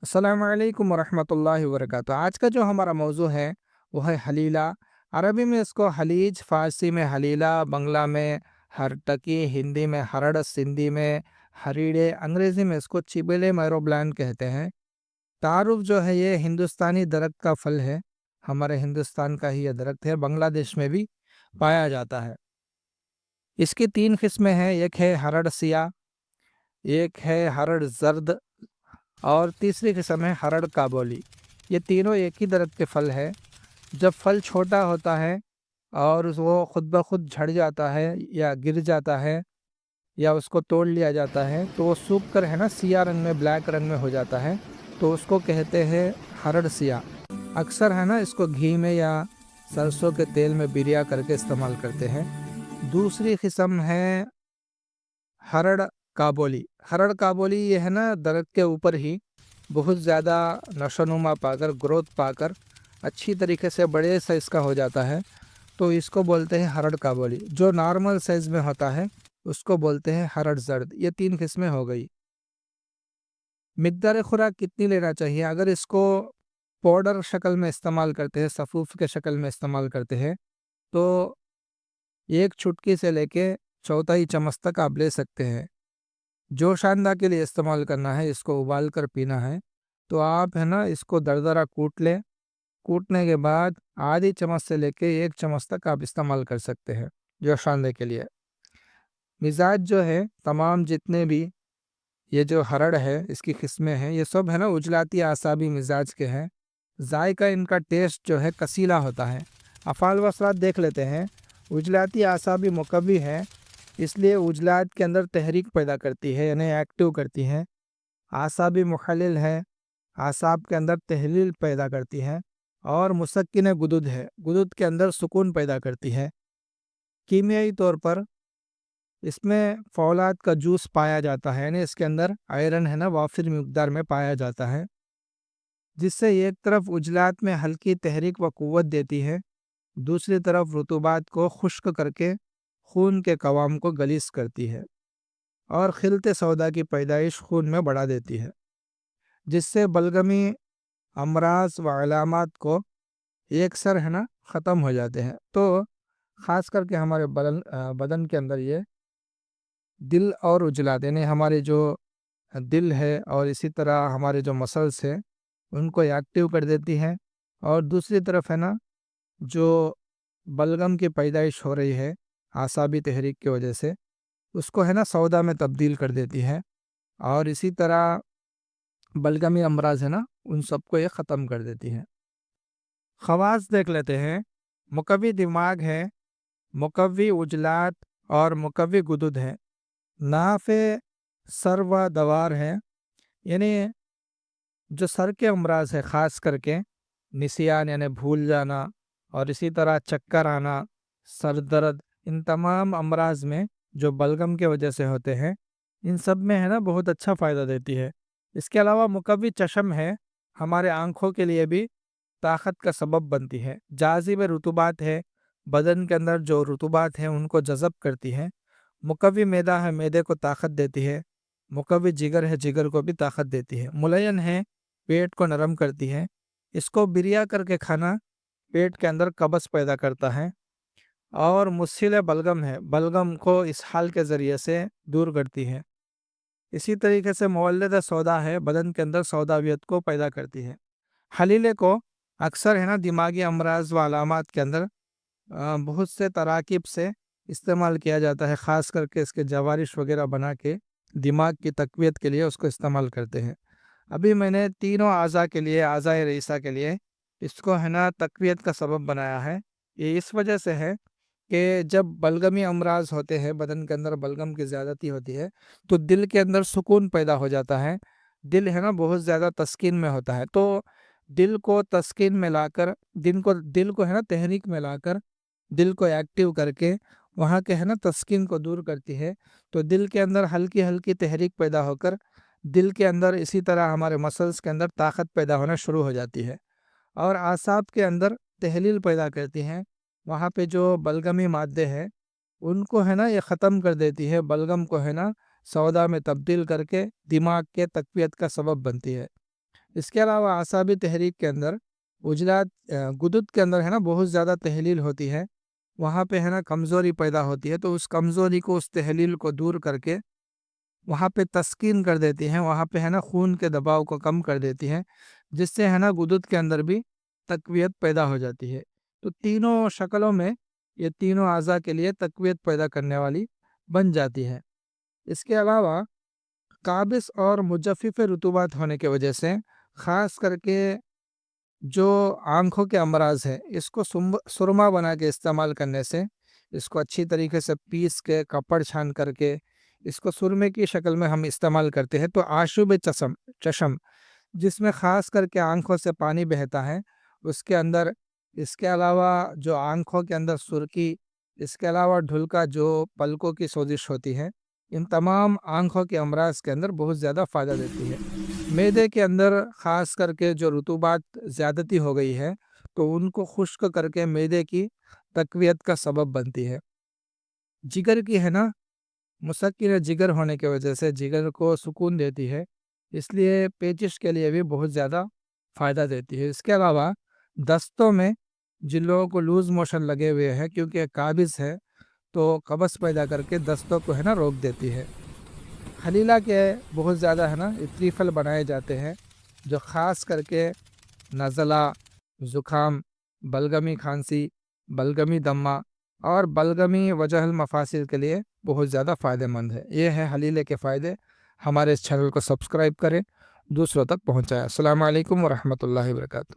السلام علیکم ورحمۃ اللہ وبرکاتہ۔ آج کا جو ہمارا موضوع ہے وہ ہے حلیلہ۔ عربی میں اس کو حلیج، فارسی میں حلیلہ، بنگلہ میں ہرٹکی، ہندی میں ہرڑ، سندھی میں ہریڑے، انگریزی میں اس کو چیبلے میروبلان کہتے ہیں۔ تعارف جو ہے یہ ہندوستانی درخت کا پھل ہے، ہمارے ہندوستان کا ہی یہ درخت ہے، بنگلہ دیش میں بھی پایا جاتا ہے۔ اس کی 3 قسمیں ہیں، ایک ہے ہرڑ سیاہ، ایک ہے ہرڑ زرد اور تیسری قسم ہے ہرڑ کابولی۔ یہ تینوں ایک ہی درخت کے پھل ہے۔ جب پھل چھوٹا ہوتا ہے اور وہ خود بخود جھڑ جاتا ہے یا گر جاتا ہے یا اس کو توڑ لیا جاتا ہے تو وہ سوکھ کر ہے نا سیاہ رنگ میں، بلیک رنگ میں ہو جاتا ہے، تو اس کو کہتے ہیں ہرڑ سیاہ۔ اکثر ہے نا اس کو گھی میں یا سرسوں کے تیل میں بریا کر کے استعمال کرتے ہیں۔ دوسری قسم ہے ہرڑ کابولی۔ ہرڑ کابولی یہ ہے نا درخت کے اوپر ہی بہت زیادہ نشو نما پا کر، گروتھ پا کر اچھی طریقے سے بڑے سائز کا ہو جاتا ہے، تو اس کو بولتے ہیں ہرڑ کابولی۔ جو نارمل سائز میں ہوتا ہے اس کو بولتے ہیں ہرڑ زرد۔ یہ 3 قسمیں ہو گئی۔ مقدار خوراک کتنی لینا چاہیے؟ اگر اس کو پاؤڈر شکل میں استعمال کرتے ہیں، سفوف کے شکل میں استعمال کرتے ہیں، تو 1 چٹکی سے لے کے چوتھائی چمچ تک آپ لے سکتے ہیں۔ جوش آندہ کے لیے استعمال کرنا ہے، اس کو ابال کر پینا ہے، تو آپ ہے نا اس کو دردرا کوٹ لیں۔ کوٹنے کے بعد آدھی چمچ سے لے کے 1 چمچ تک آپ استعمال کر سکتے ہیں جوش آندے کے لیے۔ مزاج جو ہے تمام جتنے بھی یہ جو ہرڑ ہے اس کی قسمیں ہیں، یہ سب ہے نا اجلاتی اعصابی مزاج کے ہیں۔ ذائقہ ان کا ٹیسٹ جو ہے کسیلا ہوتا ہے۔ افعال و اثرات دیکھ لیتے ہیں۔ اجلاتی اعصابی مقوی ہے، اس لیے عضلات کے اندر تحریک پیدا کرتی ہے، یعنی ایکٹیو کرتی ہے۔ اعصابی مخلل ہے، اعصاب کے اندر تحلیل پیدا کرتی ہے۔ اور مسکن گدد ہے، گدد کے اندر سکون پیدا کرتی ہے۔ کیمیائی طور پر اس میں فولاد کا جوس پایا جاتا ہے، یعنی اس کے اندر آئرن ہے نا وافر مقدار میں پایا جاتا ہے، جس سے ایک طرف عضلات میں ہلکی تحریک و قوت دیتی ہے، دوسری طرف رطوبات کو خشک کر کے خون کے قوام کو گلیظ کرتی ہے اور خلط سودا کی پیدائش خون میں بڑھا دیتی ہے، جس سے بلغمی امراض و علامات کو ایک سر ہے نا ختم ہو جاتے ہیں۔ تو خاص کر کے ہمارے بدن کے اندر یہ دل اور عضلات، یعنی ہمارے جو دل ہے اور اسی طرح ہمارے جو مسلس ہیں ان کو ایکٹیو کر دیتی ہے، اور دوسری طرف ہے نا جو بلغم کی پیدائش ہو رہی ہے اعصابی تحریک کی وجہ سے، اس کو ہے نا سودا میں تبدیل کر دیتی ہے، اور اسی طرح بلغمی امراض ہے نا ان سب کو یہ ختم کر دیتی ہے۔ خواص دیکھ لیتے ہیں۔ مقوی دماغ ہے، مقوی عضلات اور مقوی گدد ہے، نافع سر و دوار ہے، یعنی جو سر کے امراض ہے خاص کر کے نسیان یعنی بھول جانا، اور اسی طرح چکر آنا، سر درد، ان تمام امراض میں جو بلغم کی وجہ سے ہوتے ہیں ان سب میں ہے نا بہت اچھا فائدہ دیتی ہے۔ اس کے علاوہ مقوی چشم ہے، ہمارے آنکھوں کے لیے بھی طاقت کا سبب بنتی ہے۔ جاذب رطوبات ہے، بدن کے اندر جو رطوبات ہیں ان کو جذب کرتی ہے۔ مقوی معدہ ہے، معدے کو طاقت دیتی ہے۔ مقوی جگر ہے، جگر کو بھی طاقت دیتی ہے۔ ملین ہے، پیٹ کو نرم کرتی ہے۔ اس کو بریا کر کے کھانا پیٹ کے اندر قبض پیدا کرتا ہے۔ اور مسل بلغم ہے، بلغم کو اسہال کے ذریعے سے دور کرتی ہے۔ اسی طریقے سے مولد سودا ہے، بدن کے اندر سوداویت کو پیدا کرتی ہے۔ حلیلے کو اکثر ہے نا دماغی امراض و علامات کے اندر بہت سے تراکیب سے استعمال کیا جاتا ہے، خاص کر کے اس کے جوارش وغیرہ بنا کے دماغ کی تقویت کے لیے اس کو استعمال کرتے ہیں۔ ابھی میں نے تینوں اعضاء کے لیے، اعضاء رئیسہ کے لیے اس کو ہے نا تقویت کا سبب بنایا ہے۔ یہ اس وجہ سے ہے کہ جب بلغمی امراض ہوتے ہیں، بدن کے اندر بلغم کی زیادتی ہوتی ہے، تو دل کے اندر سکون پیدا ہو جاتا ہے۔ دل ہے نا بہت زیادہ تسکین میں ہوتا ہے، تو دل کو تسکین میں لا کر، دل کو ہے نا تحریک میں لا کر، دل کو ایکٹیو کر کے وہاں کے ہے نا تسکین کو دور کرتی ہے، تو دل کے اندر ہلکی ہلکی تحریک پیدا ہو کر دل کے اندر اسی طرح ہمارے مسلس کے اندر طاقت پیدا ہونا شروع ہو جاتی ہے، اور اعصاب کے اندر تحلیل پیدا کرتی ہیں۔ وہاں پہ جو بلغمی مادے ہیں ان کو ہے نا یہ ختم کر دیتی ہے، بلغم کو ہے نا سودا میں تبدیل کر کے دماغ کے تقویت کا سبب بنتی ہے۔ اس کے علاوہ اعصابی تحریک کے اندر عجلات غدد کے اندر ہے نا بہت زیادہ تحلیل ہوتی ہے، وہاں پہ ہے نا کمزوری پیدا ہوتی ہے، تو اس کمزوری کو، اس تحلیل کو دور کر کے وہاں پہ تسکین کر دیتی ہیں، وہاں پہ ہے نا خون کے دباؤ کو کم کر دیتی ہیں، جس سے ہے نا غدد کے اندر بھی تقویت پیدا ہو جاتی ہے۔ تو تینوں شکلوں میں یہ تینوں اعضاء کے لیے تقویت پیدا کرنے والی بن جاتی ہے۔ اس کے علاوہ قابض اور مجفف رطوبات ہونے کی وجہ سے خاص کر کے جو آنکھوں کے امراض ہے، اس کو سرما بنا کے استعمال کرنے سے، اس کو اچھی طریقے سے پیس کے کپڑ چھان کر کے اس کو سرمے کی شکل میں ہم استعمال کرتے ہیں، تو آشوب چشم جس میں خاص کر کے آنکھوں سے پانی بہتا ہے، اس کے اندر، اس کے علاوہ جو آنکھوں کے اندر سرخی، اس کے علاوہ ڈھلکا جو پلکوں کی سوزش ہوتی ہے، ان تمام آنکھوں کے امراض کے اندر بہت زیادہ فائدہ دیتی ہے۔ معدے کے اندر خاص کر کے جو رطوبات زیادتی ہو گئی ہے، تو ان کو خشک کر کے معدے کی تقویت کا سبب بنتی ہے۔ جگر کی ہے نا مسکن جگر ہونے کی وجہ سے جگر کو سکون دیتی ہے، اس لیے پیچش کے لیے بھی بہت زیادہ فائدہ دیتی ہے۔ اس کے علاوہ دستوں میں جن لوگوں کو لوز موشن لگے ہوئے ہیں، کیونکہ قابض ہے تو قبض پیدا کر کے دستوں کو ہے نا روک دیتی ہے۔ خلیلہ کے بہت زیادہ ہے نا تریفل بنائے جاتے ہیں، جو خاص کر کے نزلہ، زکام، بلغمی کھانسی، بلغمی دمہ اور بلغمی وجہ المفاصل کے لیے بہت زیادہ فائدہ مند ہے۔ یہ ہے حلیلے کے فائدے۔ ہمارے اس چینل کو سبسکرائب کریں، دوسروں تک پہنچائیں۔ السلام علیکم ورحمۃ اللہ وبرکاتہ۔